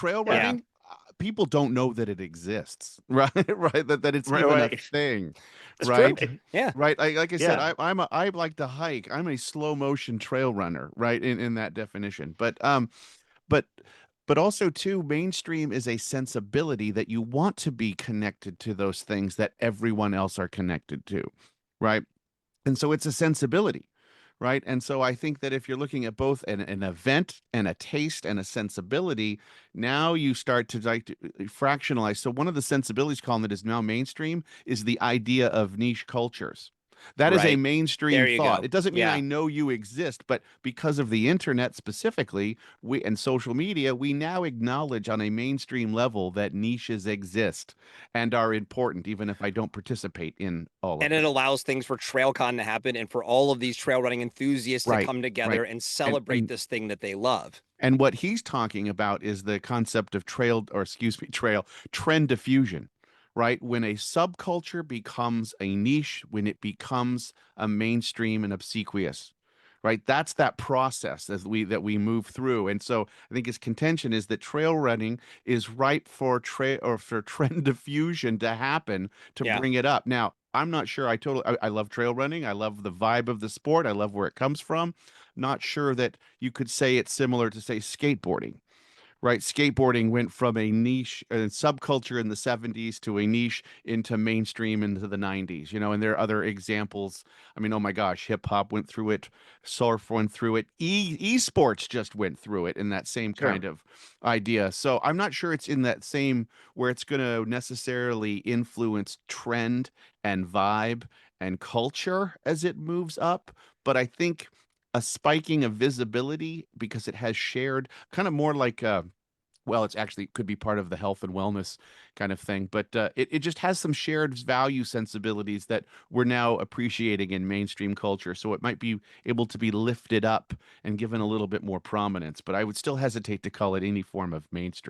trail Yeah. running, people don't know that it exists, right? Right, that it's Right, even a right. thing, It's true. right? Yeah. Right, like I said, Yeah. I like to hike. I'm a slow motion trail runner, right, in that definition. But but also too, mainstream is a sensibility that you want to be connected to those things that everyone else are connected to, right? And so it's a sensibility, right? And so I think that if you're looking at both an event and a taste and a sensibility, now you start to fractionalize. So one of the sensibilities column that is now mainstream is the idea of niche cultures. That is a Right. mainstream There you thought. go. It doesn't mean I Yeah. know you exist, but because of the internet specifically, we and social media, we now acknowledge on a mainstream level that niches exist and are important, even if I don't participate in all of And it them. allows things for TrailCon to happen and for all of these trail running enthusiasts to Right, come together right. and And celebrate and this thing that they love. and what he's talking about is the concept of trend diffusion, right? When a subculture becomes a niche, when it becomes a mainstream and obsequious, right? That's that process that we move through. And so I think his contention is that trail running is ripe for for trend diffusion to happen to Yeah. bring it up. Now, I'm not sure. I love trail running. I love the vibe of the sport. I love where it comes from. Not sure that you could say it's similar to say skateboarding, right? Skateboarding went from a niche subculture in the 70s to a niche into mainstream into the 90s, and there are other examples. I mean, oh my gosh, hip hop went through it, surf went through it, esports just went through it in that same kind Sure. of idea. So I'm not sure it's in that same where it's going to necessarily influence trend and vibe and culture as it moves up, but I think a spiking of visibility because it has shared kind of more like well, it's actually could be part of the health and wellness kind of thing, but it just has some shared value sensibilities that we're now appreciating in mainstream culture. So it might be able to be lifted up and given a little bit more prominence, but I would still hesitate to call it any form of mainstream.